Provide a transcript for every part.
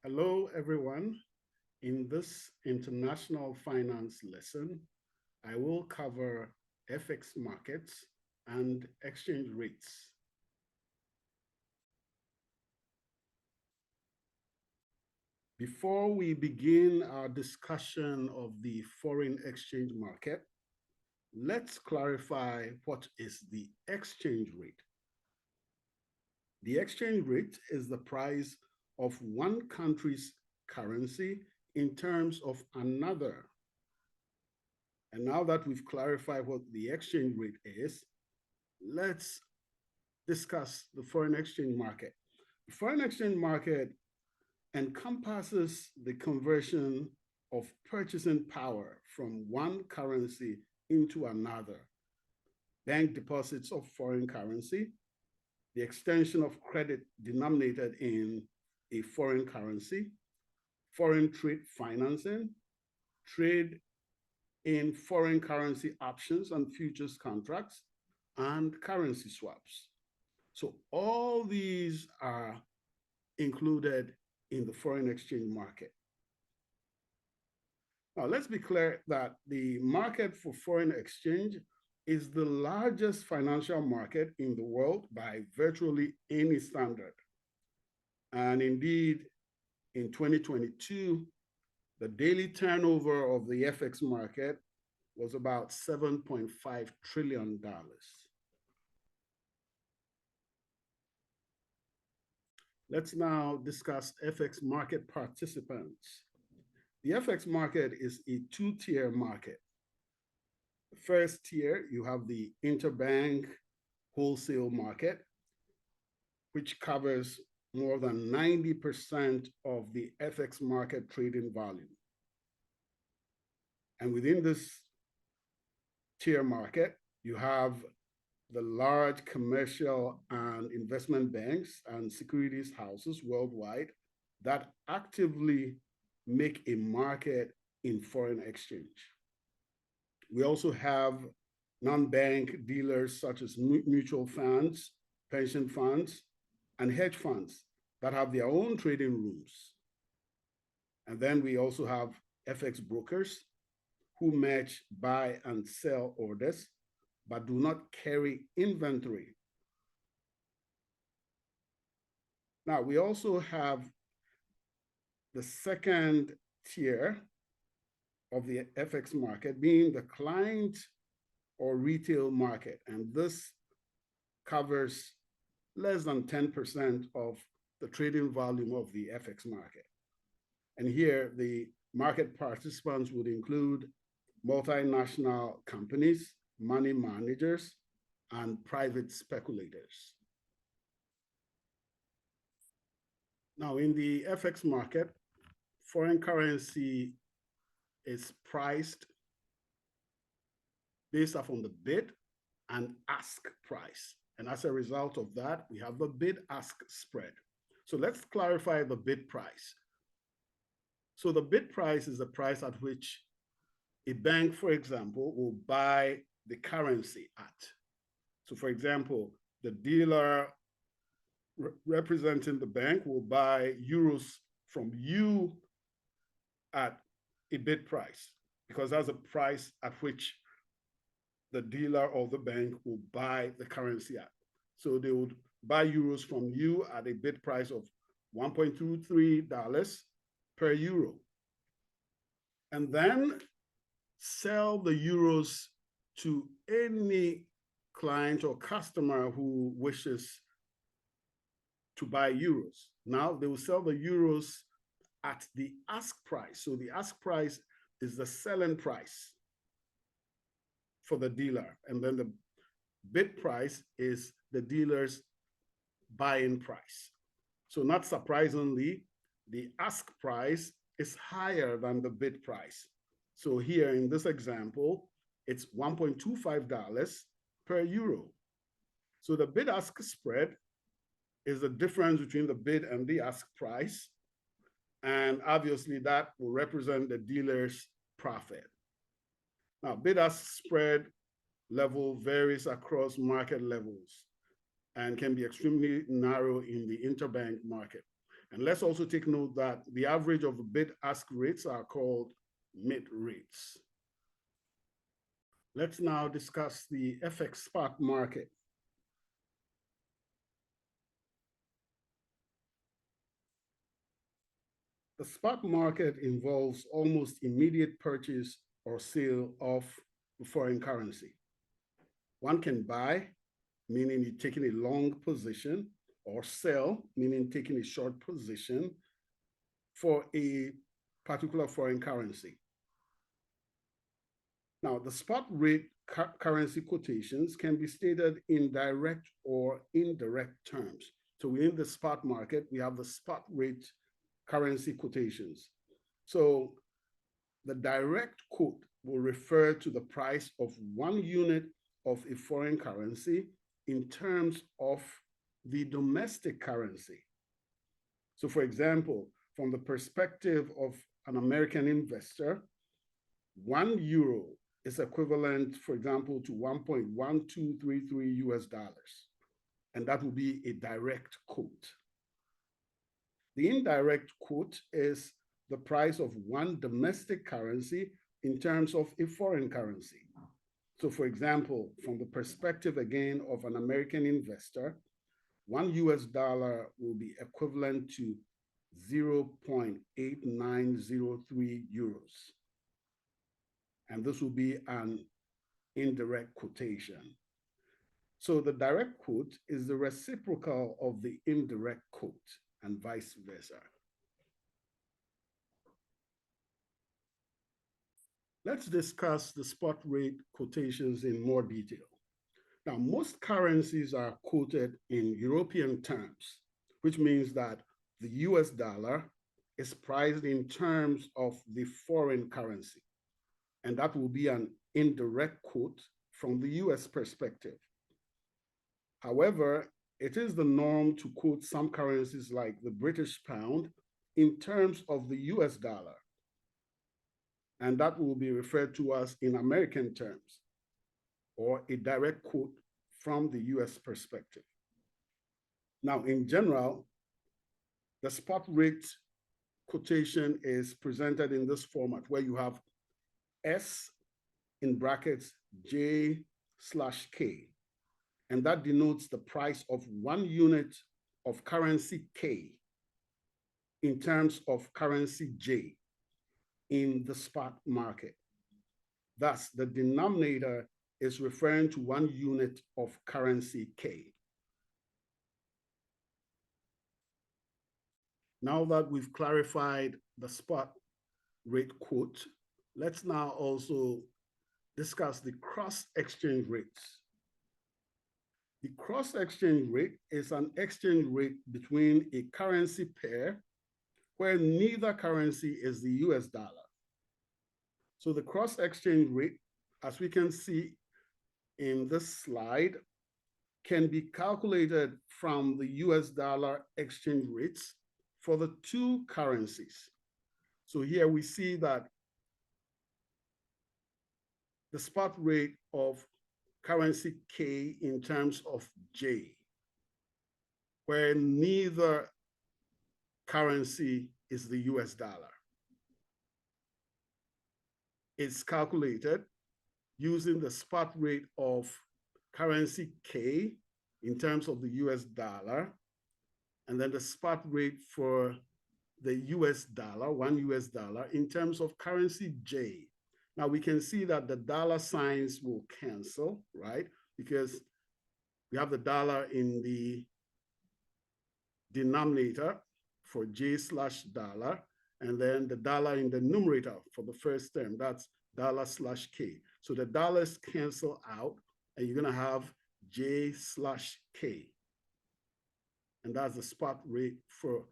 Hello, everyone. In this international finance lesson, I will cover FX markets and exchange rates. Before we begin our discussion of the foreign exchange market, let's clarify what is the exchange rate. The exchange rate is the price of one country's currency in terms of another. And now that we've clarified what the exchange rate is, let's discuss the foreign exchange market. The foreign exchange market encompasses the conversion of purchasing power from one currency into another, bank deposits of foreign currency, the extension of credit denominated in a foreign currency, foreign trade financing, trade in foreign currency options and futures contracts, and currency swaps. So all these are included in the foreign exchange market. Now, let's be clear that the market for foreign exchange is the largest financial market in the world by virtually any standard. And indeed, in 2022, the daily turnover of the FX market was about $7.5 trillion. Let's now discuss FX market participants. The FX market is a two-tier market. The first tier, you have the interbank wholesale market, which covers more than 90% of the FX market trading volume. And within this tier market, you have the large commercial and investment banks and securities houses worldwide that actively make a market in foreign exchange. We also have non-bank dealers such as mutual funds, pension funds, and hedge funds that have their own trading rooms. And then we also have FX brokers who match buy and sell orders, but do not carry inventory. Now, we also have the second tier of the FX market being the client or retail market, and this covers less than 10% of the trading volume of the FX market. And here, the market participants would include multinational companies, money managers, and private speculators. Now, in the FX market, foreign currency is priced based off on the bid and ask price. And as a result of that, we have the bid-ask spread. So let's clarify the bid price. So the bid price is the price at which a bank, for example, will buy the currency at. So for example, the dealer representing the bank will buy euros from you at a bid price, because that's a price at which the dealer or the bank will buy the currency at. So they would buy euros from you at a bid price of $1.23 per euro. And then sell the euros to any client or customer who wishes to buy euros. Now they will sell the euros at the ask price. So the ask price is the selling price for the dealer. And then the bid price is the dealer's buying price. So not surprisingly, the ask price is higher than the bid price. So here in this example, it's $1.25 per euro. So the bid-ask spread is the difference between the bid and the ask price. And obviously that will represent the dealer's profit. Now, bid-ask spread level varies across market levels and can be extremely narrow in the interbank market. And let's also take note that the average of the bid-ask rates are called mid rates. Let's now discuss the FX spot market. The spot market involves almost immediate purchase or sale of the foreign currency. One can buy, meaning you're taking a long position, or sell, meaning taking a short position for a particular foreign currency. Now, the spot rate currency quotations can be stated in direct or indirect terms. So in the spot market, we have the spot rate currency quotations. So the direct quote will refer to the price of 1 unit of a foreign currency in terms of the domestic currency. So for example, from the perspective of an American investor, €1 is equivalent, for example, to 1.1233 US dollars. And that will be a direct quote. The indirect quote is the price of one domestic currency in terms of a foreign currency. So for example, from the perspective again of an American investor, $1 will be equivalent to 0.8903 euros. And this will be an indirect quotation. So the direct quote is the reciprocal of the indirect quote and vice versa. Let's discuss the spot rate quotations in more detail. Now, most currencies are quoted in European terms, which means that the US dollar is priced in terms of the foreign currency. And that will be an indirect quote from the US perspective. However, it is the norm to quote some currencies like the British pound in terms of the US dollar. And that will be referred to as in American terms, or a direct quote from the US perspective. Now, in general, the spot rate quotation is presented in this format where you have S in brackets J/K, and that denotes the price of 1 unit of currency K in terms of currency J in the spot market. Thus, the denominator is referring to 1 unit of currency K. Now that we've clarified the spot rate quote, let's now also discuss the cross exchange rates. The cross exchange rate is an exchange rate between a currency pair where neither currency is the US dollar. So the cross exchange rate, as we can see in this slide, can be calculated from the US dollar exchange rates for the two currencies. So here we see that the spot rate of currency K in terms of J, where neither currency is the US dollar. It's calculated using the spot rate of currency K in terms of the US dollar, and then the spot rate for the US dollar, $1 in terms of currency J. Now we can see that the dollar signs will cancel, right? Because we have the dollar in the denominator for J/dollar, and then the dollar in the numerator for the first term, that's $/K. So the dollars cancel out, and you're gonna have J/K. And that's the spot rate for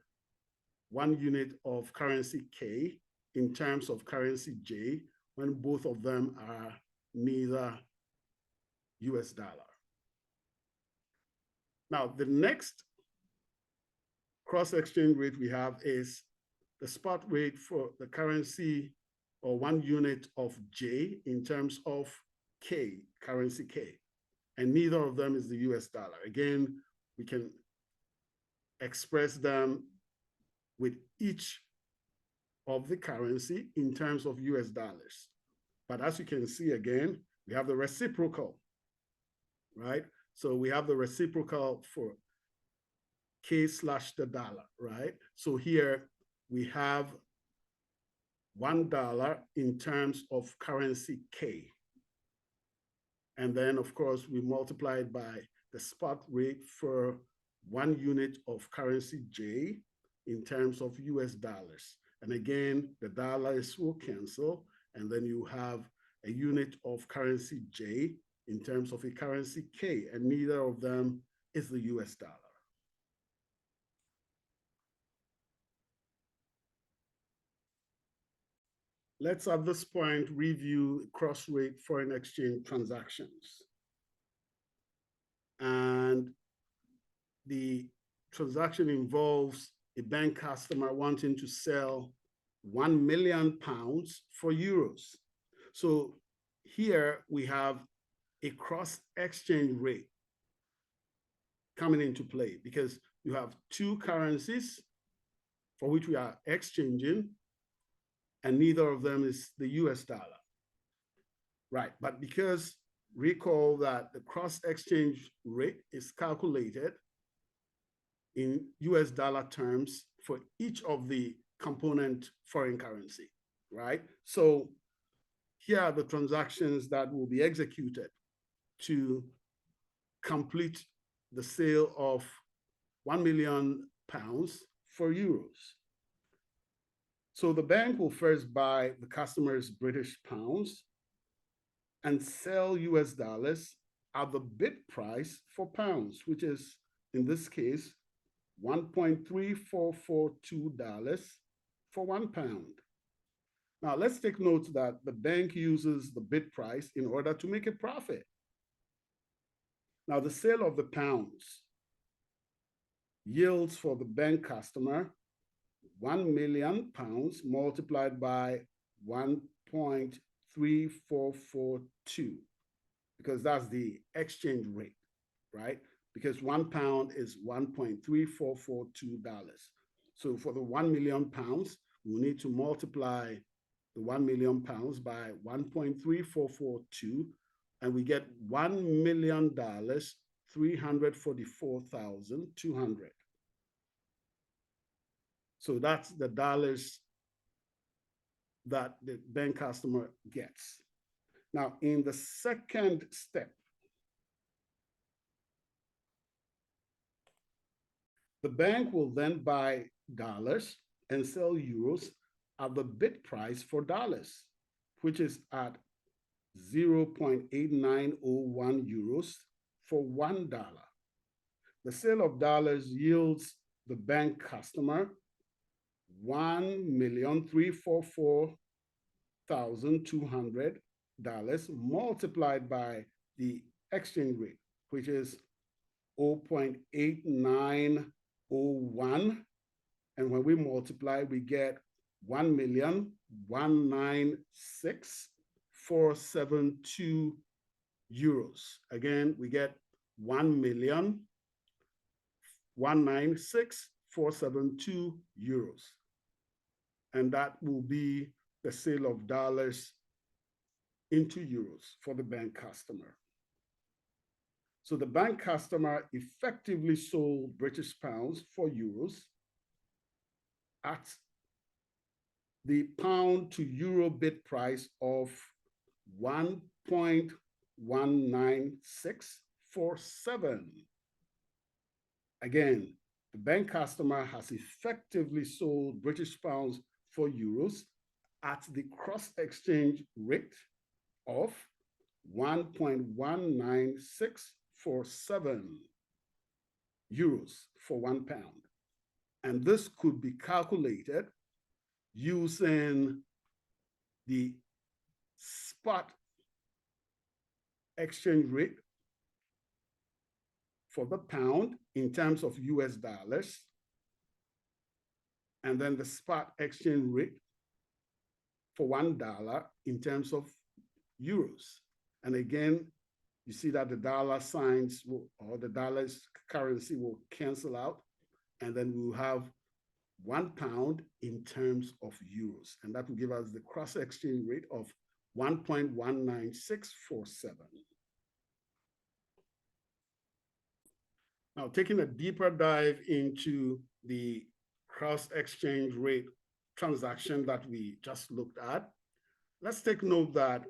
1 unit of currency K in terms of currency J, when both of them are neither US dollar. Now, the next cross exchange rate we have is the spot rate for the currency or 1 unit of J in terms of K, currency K. And neither of them is the US dollar. Again, we can express them with each of the currency in terms of US dollars. But as you can see again, we have the reciprocal, right? So we have the reciprocal for K slash the dollar, right? So here we have $1 in terms of currency K. And then, of course, we multiply it by the spot rate for 1 unit of currency J in terms of US dollars. And again, the dollars will cancel, and then you have a unit of currency J in terms of a currency K, and neither of them is the US dollar. Let's at this point review cross-rate foreign exchange transactions. And the transaction involves a bank customer wanting to sell £1 million for euros. So here we have a cross-exchange rate coming into play because you have two currencies for which we are exchanging, and neither of them is the US dollar. Right, but because recall that the cross-exchange rate is calculated in US dollar terms for each of the component foreign currency, right? So here are the transactions that will be executed to complete the sale of £1 million for euros. So the bank will first buy the customer's British pounds and sell US dollars at the bid price for pounds, which is, in this case, $1.3442 for £1. Now, let's take note that the bank uses the bid price in order to make a profit. Now, the sale of the pounds yields for the bank customer £1 million multiplied by 1.3442, because that's the exchange rate, right? Because £1 is $1.3442. So for the £1 million, we'll need to multiply the £1 million by 1.3442, and we get $1,344,200. So that's the dollars that the bank customer gets. Now, in the second step, the bank will then buy dollars and sell euros at the bid price for dollars, which is at 0.8901 euros for $1. The sale of dollars yields the bank customer $1,344,200 multiplied by the exchange rate, which is 0.8901. And when we multiply, we get 1,196,472 euros. Again, we get 1,196,472 euros. And that will be the sale of dollars into euros for the bank customer. So the bank customer effectively sold British pounds for euros at the pound to euro bid price of 1.19647. Again, the bank customer has effectively sold British pounds for euros at the cross-exchange rate of 1.19647 euros for £1. And this could be calculated using the spot exchange rate for the pound in terms of US dollars, and then the spot exchange rate for $1 in terms of euros. And again, you see that the dollar signs will, or the dollar's currency will cancel out, and then we'll have £1 in terms of euros. And that will give us the cross exchange rate of 1.19647. Now, taking a deeper dive into the cross exchange rate transaction that we just looked at, let's take note that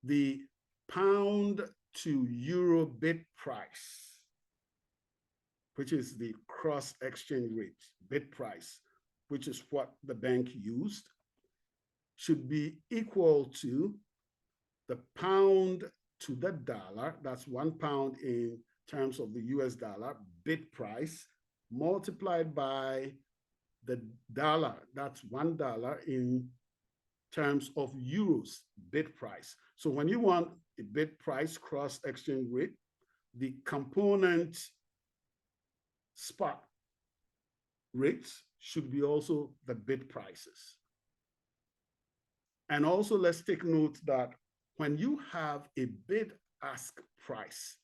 the pound to euro bid price, which is the cross exchange rate bid price, which is what the bank used, should be equal to the pound to the dollar, that's £1 in terms of the US dollar bid price, multiplied by the dollar, that's $1 in terms of euros bid price. So when you want a bid price cross exchange rate, the component spot rates should be also the bid prices. And also let's take note that when you have a bid ask price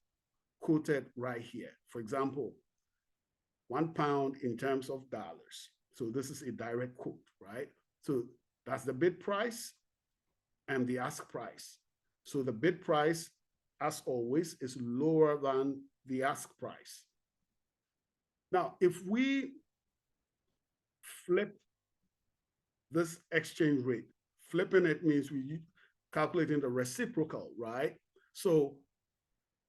quoted right here, for example, £1 in terms of dollars. So this is a direct quote, right? So that's the bid price and the ask price. So the bid price, as always, is lower than the ask price. Now, if we flip this exchange rate, flipping it means we calculating the reciprocal, right? So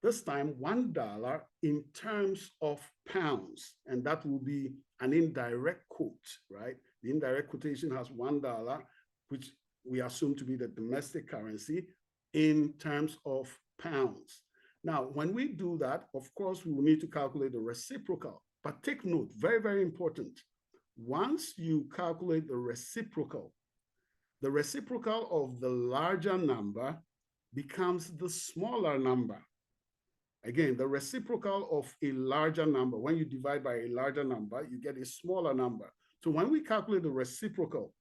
this time $1 in terms of pounds, and that will be an indirect quote, right? The indirect quotation has $1, which we assume to be the domestic currency, in terms of pounds. Now, when we do that, of course, we will need to calculate the reciprocal. But take note, very, very important. Once you calculate the reciprocal of the larger number becomes the smaller number. Again, the reciprocal of a larger number, when you divide by a larger number, you get a smaller number. So when we calculate the reciprocal,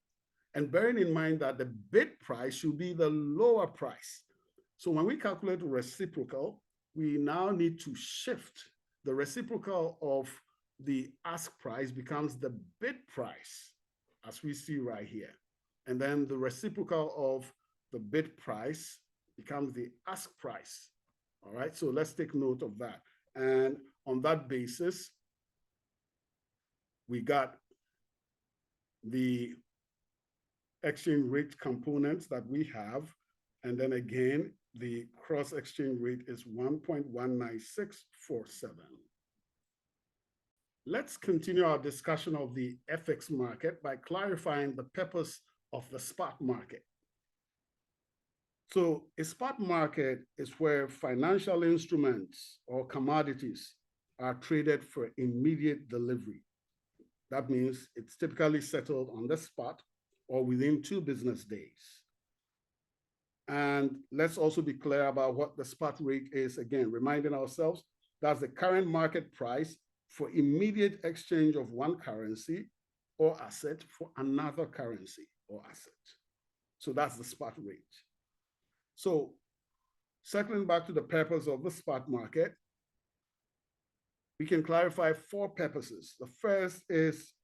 and bearing in mind that the bid price should be the lower price. So when we calculate the reciprocal, we now need to shift the reciprocal of the ask price becomes the bid price, as we see right here. And then the reciprocal of the bid price becomes the ask price. All right, so let's take note of that. And on that basis, we got the exchange rate components that we have. And then again, the cross exchange rate is 1.19647. Let's continue our discussion of the FX market by clarifying the purpose of the spot market. So a spot market is where financial instruments or commodities are traded for immediate delivery. That means it's typically settled on the spot or within 2 business days. And let's also be clear about what the spot rate is. Again, reminding ourselves, that's the current market price for immediate exchange of one currency or asset for another currency or asset. So that's the spot rate. So circling back to the purpose of the spot market, we can clarify 4 purposes. The first is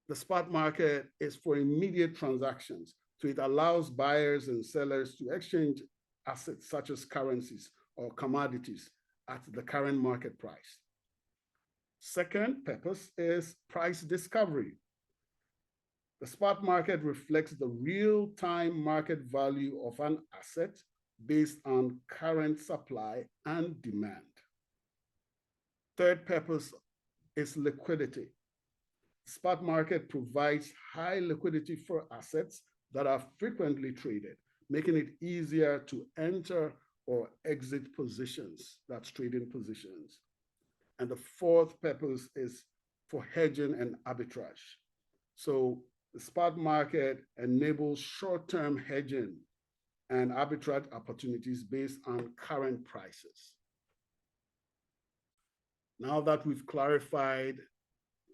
the spot market is for immediate transactions. So it allows buyers and sellers to exchange assets such as currencies or commodities at the current market price. Second purpose is price discovery. The spot market reflects the real-time market value of an asset based on current supply and demand. Third purpose is liquidity. The spot market provides high liquidity for assets that are frequently traded, making it easier to enter or exit positions, that's trading positions. And the fourth purpose is for hedging and arbitrage. So the spot market enables short-term hedging and arbitrage opportunities based on current prices. Now that we've clarified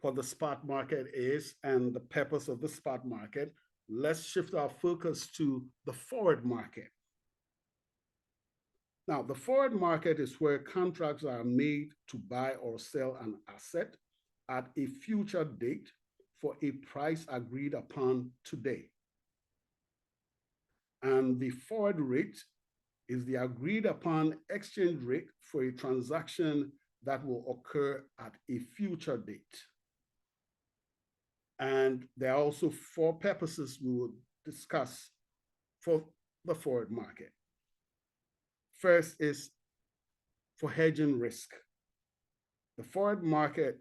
what the spot market is and the purpose of the spot market, let's shift our focus to the forward market. Now, the forward market is where contracts are made to buy or sell an asset at a future date for a price agreed upon today. And the forward rate is the agreed upon exchange rate for a transaction that will occur at a future date. And there are also four purposes we will discuss for the forward market. First is for hedging risk. The forward market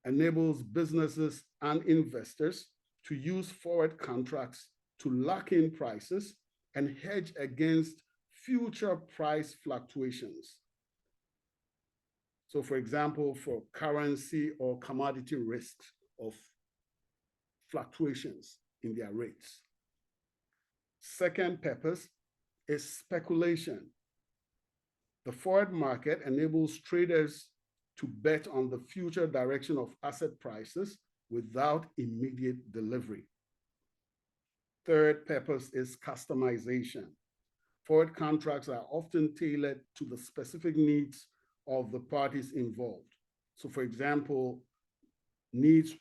enables businesses and investors to use forward contracts to lock in prices and hedge against future price fluctuations. So for example, for currency or commodity risks of fluctuations in their rates. Second purpose is speculation. The forward market enables traders to bet on the future direction of asset prices without immediate delivery. Third purpose is customization. Forward contracts are often tailored to the specific needs of the parties involved. So for example, needs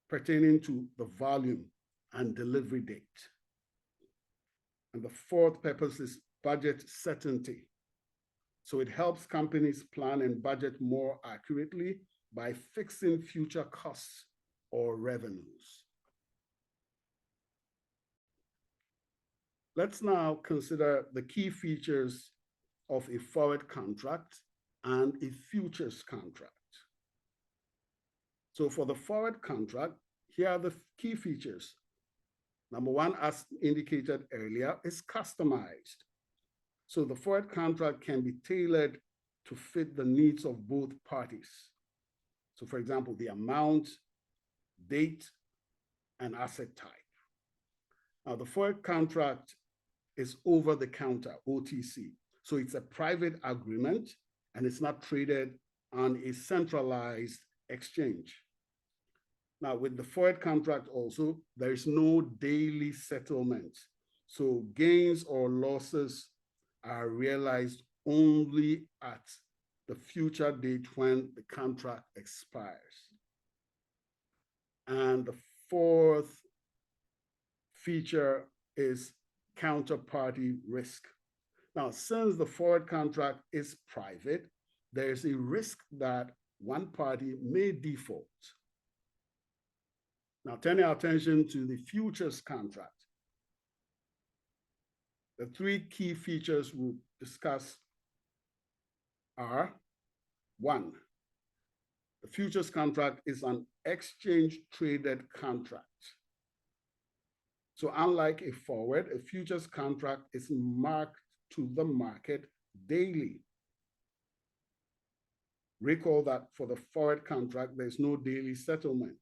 pertaining to the volume and delivery date. And the fourth purpose is budget certainty. So it helps companies plan and budget more accurately by fixing future costs or revenues. Let's now consider the key features of a forward contract and a futures contract. So for the forward contract, here are the key features. Number one, as indicated earlier, is customized. So the forward contract can be tailored to fit the needs of both parties. So for example, the amount, date, and asset type. Now the forward contract is over the counter, OTC. So it's a private agreement and it's not traded on a centralized exchange. Now with the forward contract also, there is no daily settlement. So gains or losses are realized only at the future date when the contract expires. And the fourth feature is counterparty risk. Now, since the forward contract is private, there is a risk that one party may default. Now, turning our attention to the futures contract. The three key features we'll discuss are: one, the futures contract is an exchange-traded contract. So unlike a forward, a futures contract is marked to the market daily. Recall that for the forward contract, there's no daily settlement,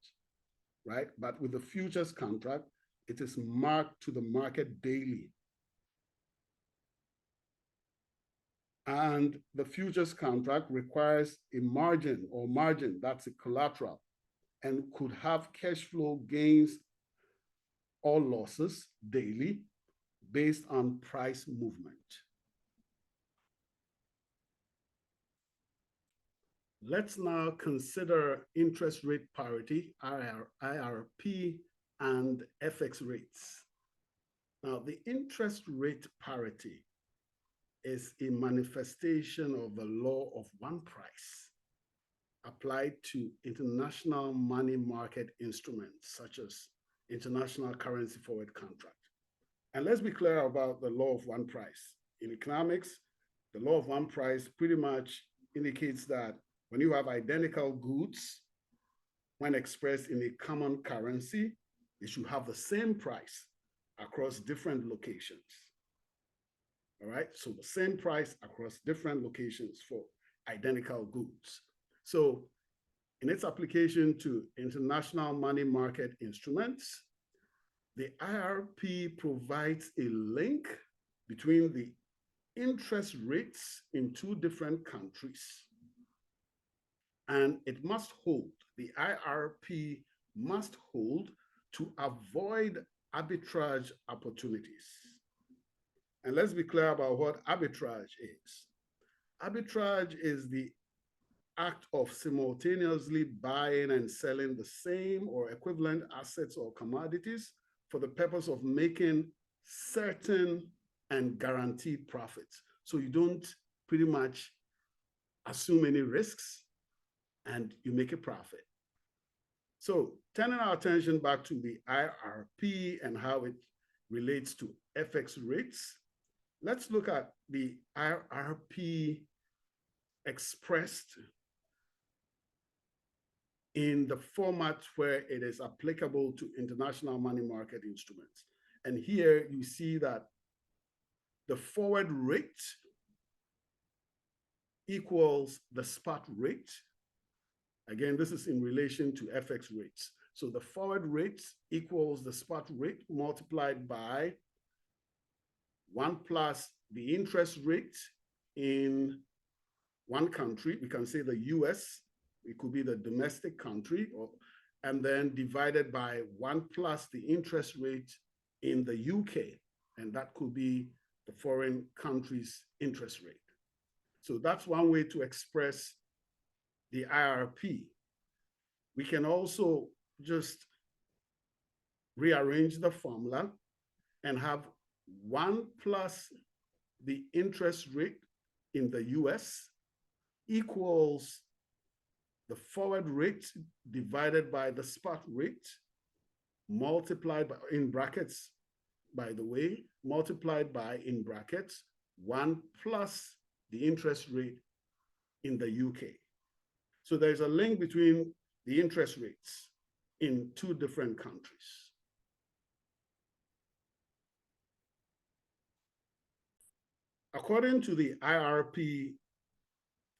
right? But with the futures contract, it is marked to the market daily. And the futures contract requires a margin or margin, that's a collateral, and could have cash flow gains or losses daily based on price movement. Let's now consider interest rate parity, IRP, and FX rates. Now, the interest rate parity is a manifestation of the law of one price applied to international money market instruments such as international currency forward contract. And let's be clear about the law of one price. In economics, the law of one price pretty much indicates that when you have identical goods, when expressed in a common currency, they should have the same price across different locations. All right, so the same price across different locations for identical goods. So in its application to international money market instruments, the IRP provides a link between the interest rates in two different countries. And it must hold, the IRP must hold to avoid arbitrage opportunities. And let's be clear about what arbitrage is. Arbitrage is the act of simultaneously buying and selling the same or equivalent assets or commodities for the purpose of making certain and guaranteed profits. So you don't pretty much assume any risks and you make a profit. So turning our attention back to the IRP and how it relates to FX rates, let's look at the IRP expressed in the format where it is applicable to international money market instruments. And here you see that the forward rate equals the spot rate. Again, this is in relation to FX rates. So the forward rate equals the spot rate multiplied by 1 plus the interest rate in one country. We can say the US, it could be the domestic country, and then divided by 1 plus the interest rate in the UK, and that could be the foreign country's interest rate. So that's one way to express the IRP. We can also just rearrange the formula and have 1 plus the interest rate in the US equals the forward rate divided by the spot rate, multiplied by, in brackets, by the way, multiplied by, in brackets, 1 plus the interest rate in the UK. So there's a link between the interest rates in two different countries. According to the IRP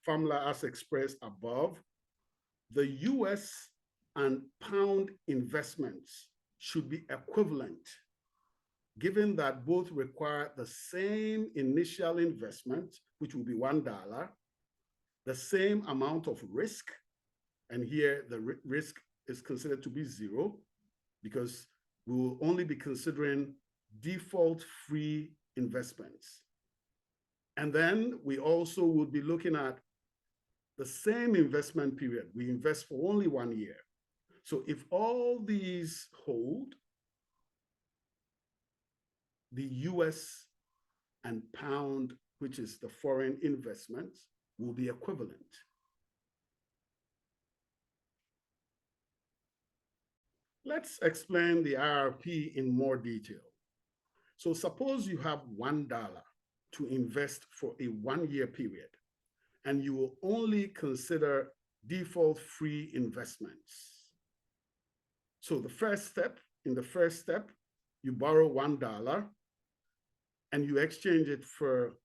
formula as expressed above, the US and pound investments should be equivalent, given that both require the same initial investment, which will be $1, the same amount of risk, and here the risk is considered to be 0 because we will only be considering default-free investments. And then we also would be looking at the same investment period. We invest for only 1 year. So if all these hold, the US and pound, which is the foreign investments, will be equivalent. Let's explain the IRP in more detail. So suppose you have $1 to invest for a 1-year period, and you will only consider default-free investments. So in the first step, you borrow $1 and you exchange it for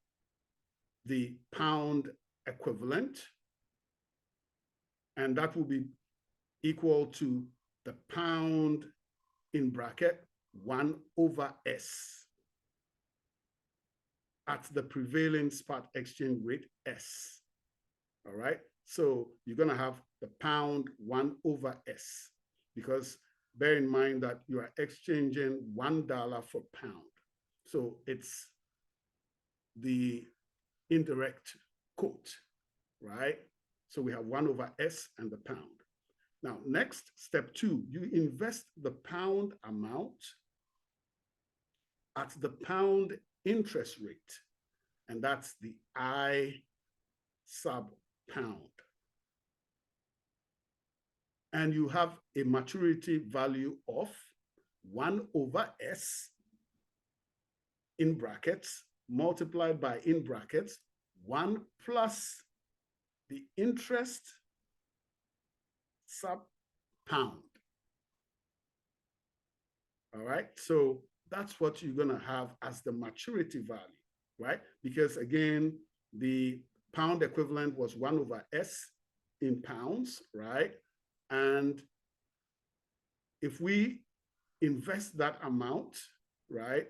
the pound equivalent, and that will be equal to the pound in bracket 1/S at the prevailing spot exchange rate S. All right, so you're going to have the pound 1/S because bear in mind that you are exchanging $1 for pound. So it's the indirect quote, right? So we have 1/S and the pound. Now, next, step 2, you invest the pound amount at the pound interest rate, and that's the I sub pound. And you have a maturity value of 1/S in brackets multiplied by, in brackets, 1 plus the interest sub pound. All right, so that's what you're going to have as the maturity value, right? Because again, the pound equivalent was 1/S in pounds, right? And if we invest that amount, right,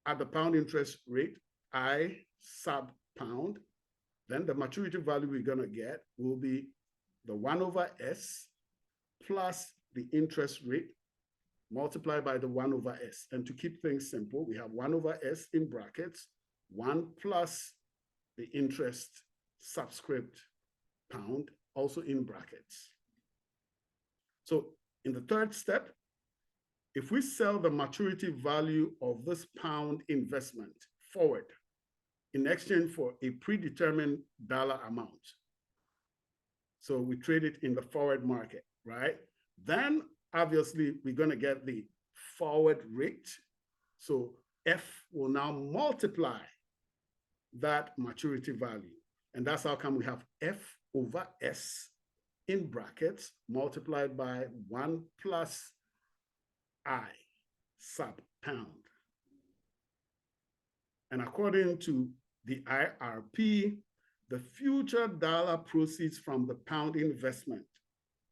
at the pound interest rate, I sub pound, then the maturity value we're going to get will be the 1/S plus the interest rate multiplied by the 1/S. And to keep things simple, we have 1/S in brackets, 1 plus the interest subscript pound, also in brackets. So in the third step, if we sell the maturity value of this pound investment forward in exchange for a predetermined dollar amount, so we trade it in the forward market, right? Then obviously we're going to get the forward rate. So F will now multiply that maturity value. And that's how come we have F over S in brackets multiplied by 1 plus I sub pound. And according to the IRP, the future dollar proceeds from the pound investment,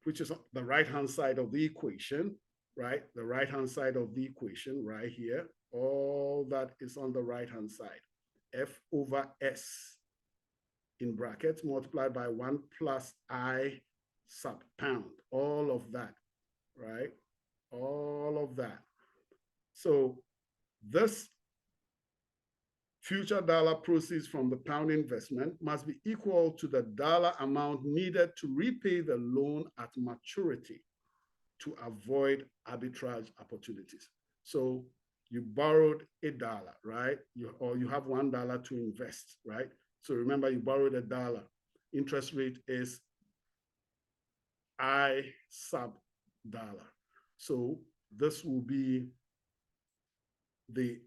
which is the right-hand side of the equation, right? The right-hand side of the equation right here, all that is on the right-hand side. F over S in brackets multiplied by 1 plus I sub pound, all of that, right? All of that. So this future dollar proceeds from the pound investment must be equal to the dollar amount needed to repay the loan at maturity to avoid arbitrage opportunities. So you borrowed $1, right? Or you have $1 to invest, right? So remember, you borrowed $1. Interest rate is I sub dollar. So this will be the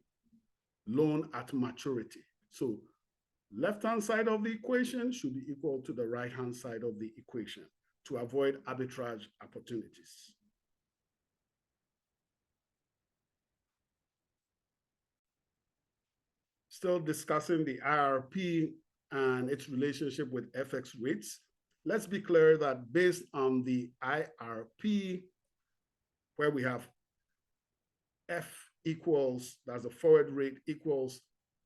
loan at maturity. So left-hand side of the equation should be equal to the right-hand side of the equation to avoid arbitrage opportunities. Still discussing the IRP and its relationship with FX rates. Let's be clear that based on the IRP, where we have F equals, that's the forward rate, equals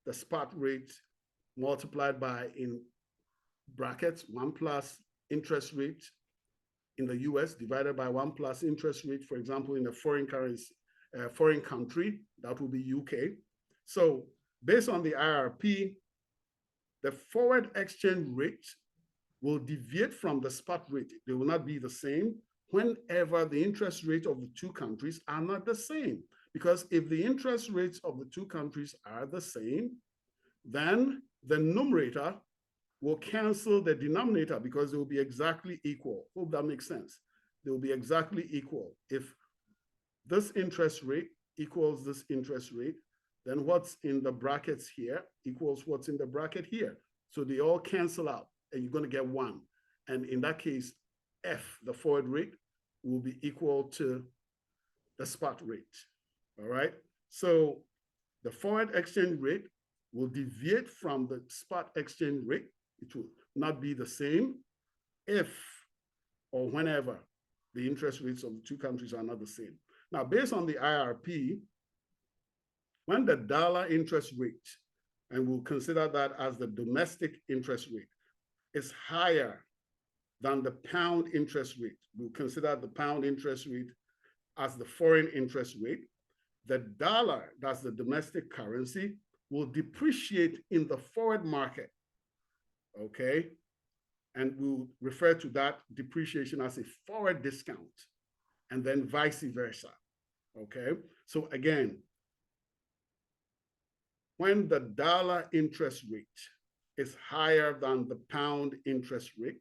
the spot rate multiplied by, in brackets, 1 plus interest rate in the US divided by 1 plus interest rate, for example, in a foreign currency, foreign country, that will be UK. So based on the IRP, the forward exchange rate will deviate from the spot rate. They will not be the same whenever the interest rate of the two countries are not the same. Because if the interest rates of the two countries are the same, then the numerator will cancel the denominator because they will be exactly equal. Hope that makes sense. They will be exactly equal. If this interest rate equals this interest rate, then what's in the brackets here equals what's in the bracket here. So they all cancel out and you're going to get 1. And in that case, F, the forward rate, will be equal to the spot rate. All right. So the forward exchange rate will deviate from the spot exchange rate. It will not be the same if or whenever the interest rates of the two countries are not the same. Now, based on the IRP, when the dollar interest rate, and we'll consider that as the domestic interest rate, is higher than the pound interest rate, we'll consider the pound interest rate as the foreign interest rate, the dollar, that's the domestic currency, will depreciate in the forward market, okay? And we'll refer to that depreciation as a forward discount, and then vice versa, okay? So again, when the dollar interest rate is higher than the pound interest rate,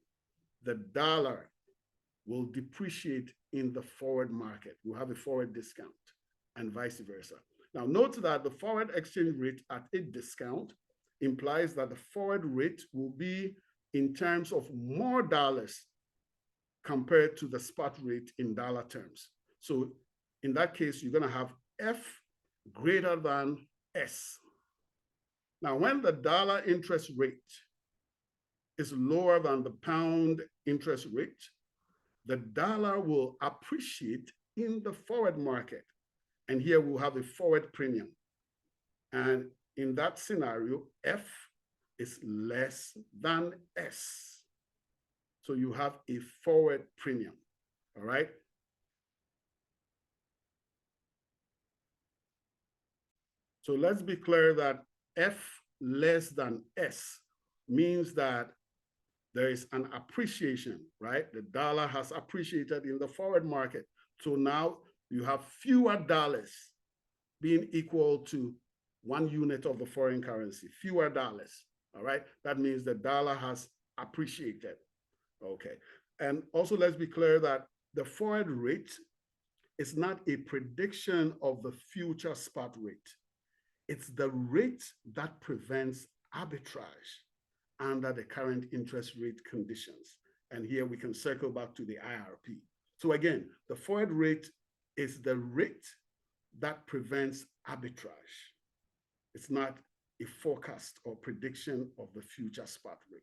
the dollar will depreciate in the forward market. We'll have a forward discount and vice versa. Now, note that the forward exchange rate at a discount implies that the forward rate will be in terms of more dollars compared to the spot rate in dollar terms. So in that case, you're going to have F greater than S. Now, when the dollar interest rate is lower than the pound interest rate, the dollar will appreciate in the forward market. And here we'll have a forward premium. And in that scenario, F is less than S. So you have a forward premium, all right? So let's be clear that F less than S means that there is an appreciation, right? The dollar has appreciated in the forward market. So now you have fewer dollars being equal to 1 unit of the foreign currency, fewer dollars, all right? That means the dollar has appreciated, okay? And also let's be clear that the forward rate is not a prediction of the future spot rate. It's the rate that prevents arbitrage under the current interest rate conditions. And here we can circle back to the IRP. So again, the forward rate is the rate that prevents arbitrage. It's not a forecast or prediction of the future spot rate.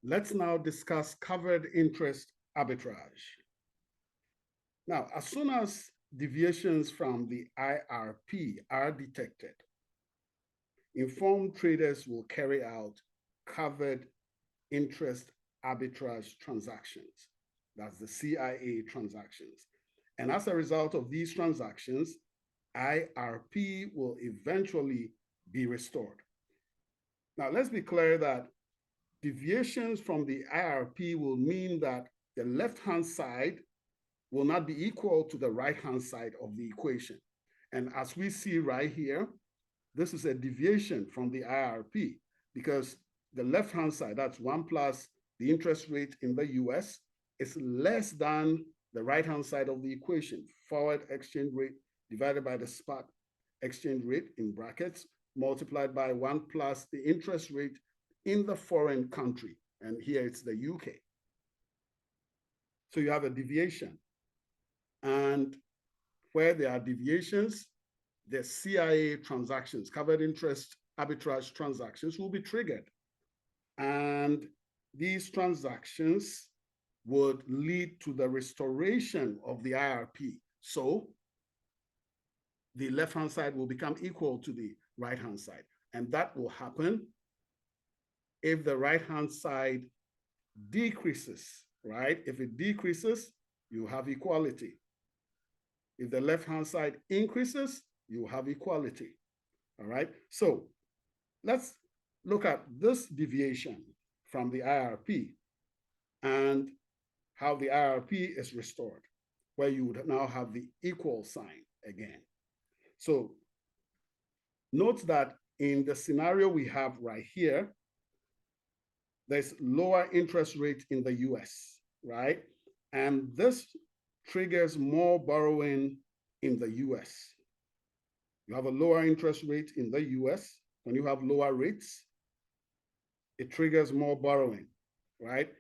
Let's now discuss covered interest arbitrage. Now, as soon as deviations from the IRP are detected, informed traders will carry out covered interest arbitrage transactions. That's the CIA transactions. And as a result of these transactions, IRP will eventually be restored. Now, let's be clear that deviations from the IRP will mean that the left-hand side will not be equal to the right-hand side of the equation. And as we see right here, this is a deviation from the IRP because the left-hand side, that's 1 plus the interest rate in the US, is less than the right-hand side of the equation, forward exchange rate divided by the spot exchange rate in brackets, multiplied by 1 plus the interest rate in the foreign country. And here it's the UK. So you have a deviation. And where there are deviations, the CIA transactions, covered interest arbitrage transactions, will be triggered. And these transactions would lead to the restoration of the IRP. So the left-hand side will become equal to the right-hand side. And that will happen if the right-hand side decreases, right? If it decreases, you have equality. If the left-hand side increases, you have equality, all right? So let's look at this deviation from the IRP and how the IRP is restored, where you would now have the equal sign again. So note that in the scenario we have right here, there's lower interest rate in the US, right? And this triggers more borrowing in the US. You have a lower interest rate in the US. When you have lower rates, it triggers more borrowing, right?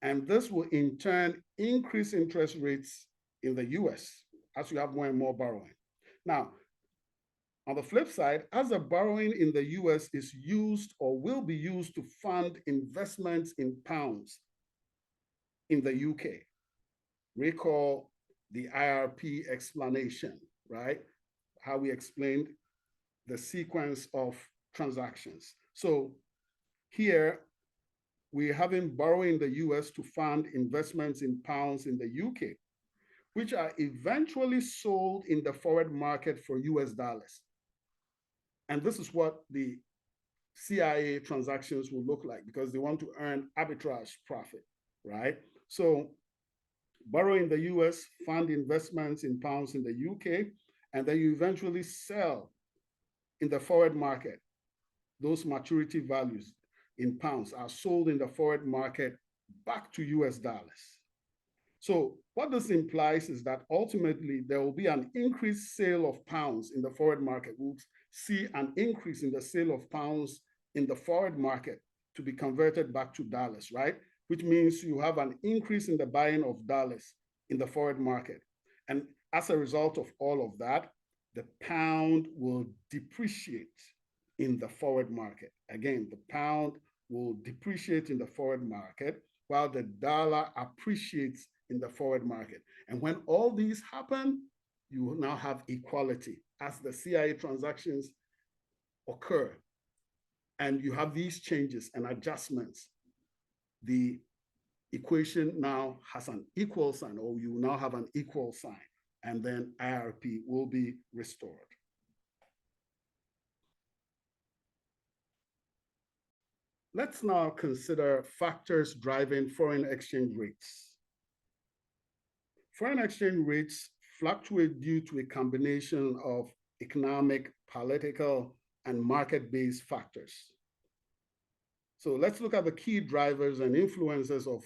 And this will in turn increase interest rates in the US as you have more and more borrowing. Now, on the flip side, as the borrowing in the US is used or will be used to fund investments in pounds in the UK, recall the IRP explanation, right? How we explained the sequence of transactions. So here, we're having borrowing in the US to fund investments in pounds in the UK, which are eventually sold in the forward market for US dollars. And this is what the CIA transactions will look like because they want to earn arbitrage profit, right? So borrow in the US, fund investments in pounds in the UK, and then you eventually sell in the forward market. Those maturity values in pounds are sold in the forward market back to US dollars. So what this implies is that ultimately there will be an increased sale of pounds in the forward market. We'll see an increase in the sale of pounds in the forward market to be converted back to dollars, right? Which means you have an increase in the buying of dollars in the forward market. And as a result of all of that, the pound will depreciate in the forward market. Again, the pound will depreciate in the forward market while the dollar appreciates in the forward market. And when all these happen, you will now have equality as the CIA transactions occur. And you have these changes and adjustments. The equation now has an equal sign, or you now have an equal sign, and then IRP will be restored. Let's now consider factors driving foreign exchange rates. Foreign exchange rates fluctuate due to a combination of economic, political, and market-based factors. So let's look at the key drivers and influences of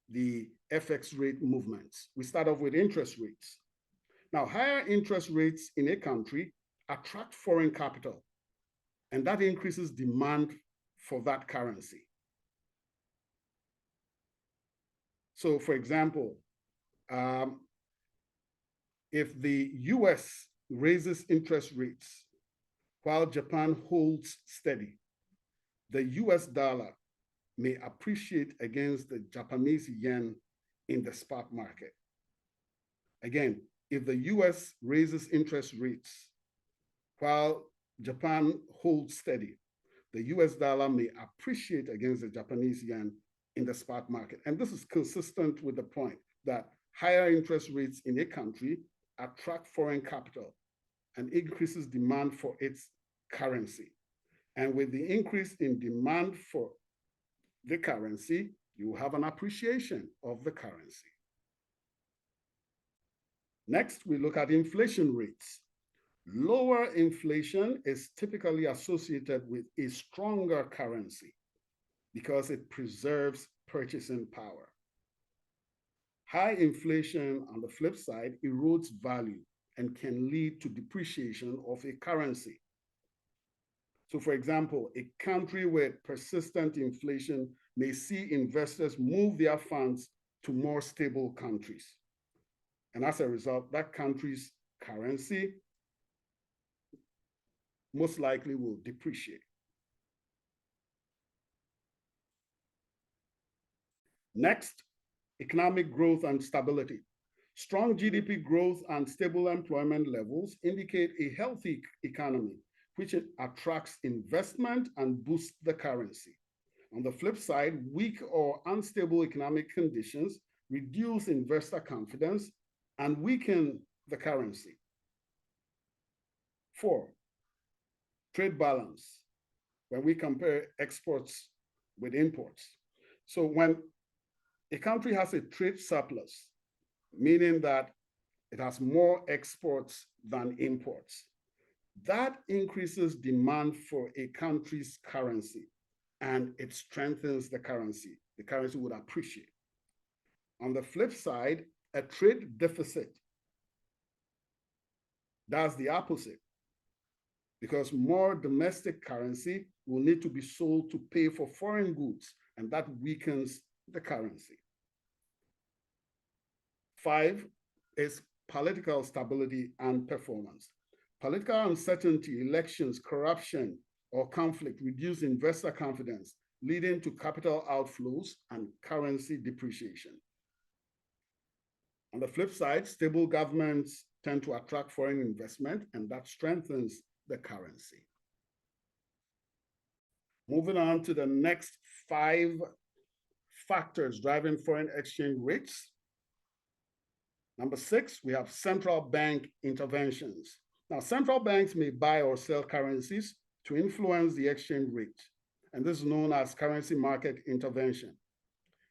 the FX rate movements. We start off with interest rates. Now, higher interest rates in a country attract foreign capital, and that increases demand for that currency. So, for example, if the US raises interest rates while Japan holds steady, the US dollar may appreciate against the Japanese yen in the spot market. Again, if the US raises interest rates while Japan holds steady, the US dollar may appreciate against the Japanese yen in the spot market. And this is consistent with the point that higher interest rates in a country attract foreign capital and increases demand for its currency. And with the increase in demand for the currency, you have an appreciation of the currency. Next, we look at inflation rates. Lower inflation is typically associated with a stronger currency because it preserves purchasing power. High inflation, on the flip side, erodes value and can lead to depreciation of a currency. So, for example, a country with persistent inflation may see investors move their funds to more stable countries. And as a result, that country's currency most likely will depreciate. Next, economic growth and stability. Strong GDP growth and stable employment levels indicate a healthy economy, which attracts investment and boosts the currency. On the flip side, weak or unstable economic conditions reduce investor confidence and weaken the currency. 4, trade balance, when we compare exports with imports. So when a country has a trade surplus, meaning that it has more exports than imports, that increases demand for a country's currency and it strengthens the currency. The currency would appreciate. On the flip side, a trade deficit does the opposite because more domestic currency will need to be sold to pay for foreign goods, and that weakens the currency. 5 is political stability and performance. Political uncertainty, elections, corruption, or conflict reduce investor confidence, leading to capital outflows and currency depreciation. On the flip side, stable governments tend to attract foreign investment, and that strengthens the currency. Moving on to the next 5 factors driving foreign exchange rates. Number 6, we have central bank interventions. Now, central banks may buy or sell currencies to influence the exchange rate, and this is known as currency market intervention.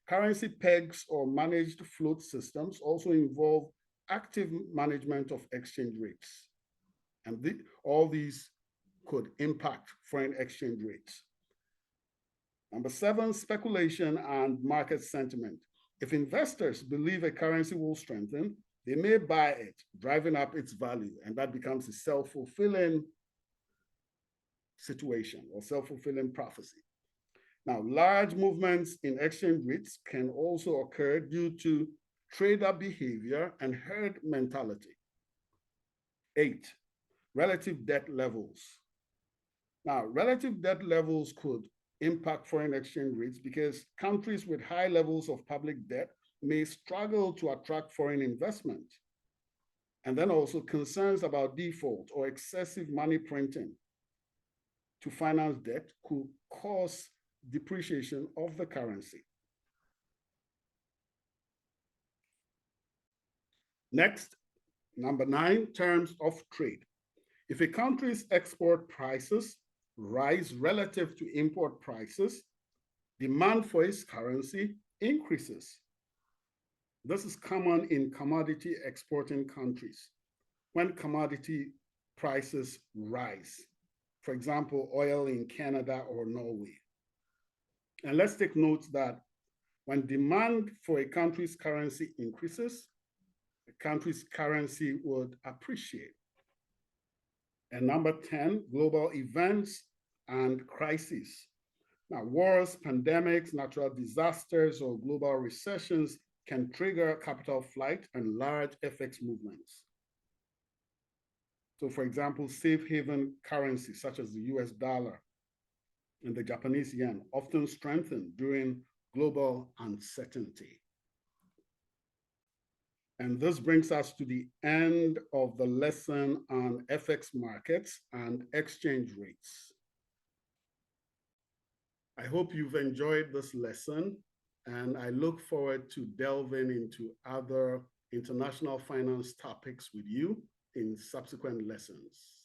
Currency pegs or managed float systems also involve active management of exchange rates, and all these could impact foreign exchange rates. Number 7, speculation and market sentiment. If investors believe a currency will strengthen, they may buy it, driving up its value, and that becomes a self-fulfilling situation or self-fulfilling prophecy. Now, large movements in exchange rates can also occur due to trader behavior and herd mentality. 8, relative debt levels. Now, relative debt levels could impact foreign exchange rates because countries with high levels of public debt may struggle to attract foreign investment. And then also concerns about default or excessive money printing to finance debt could cause depreciation of the currency. Next, number 9, terms of trade. If a country's export prices rise relative to import prices, demand for its currency increases. This is common in commodity exporting countries when commodity prices rise. For example, oil in Canada or Norway. And let's take note that when demand for a country's currency increases, the country's currency would appreciate. And number 10, global events and crises. Now, wars, pandemics, natural disasters, or global recessions can trigger capital flight and large FX movements. So, for example, safe haven currencies such as the US dollar and the Japanese yen often strengthen during global uncertainty. And this brings us to the end of the lesson on FX markets and exchange rates. I hope you've enjoyed this lesson, and I look forward to delving into other international finance topics with you in subsequent lessons.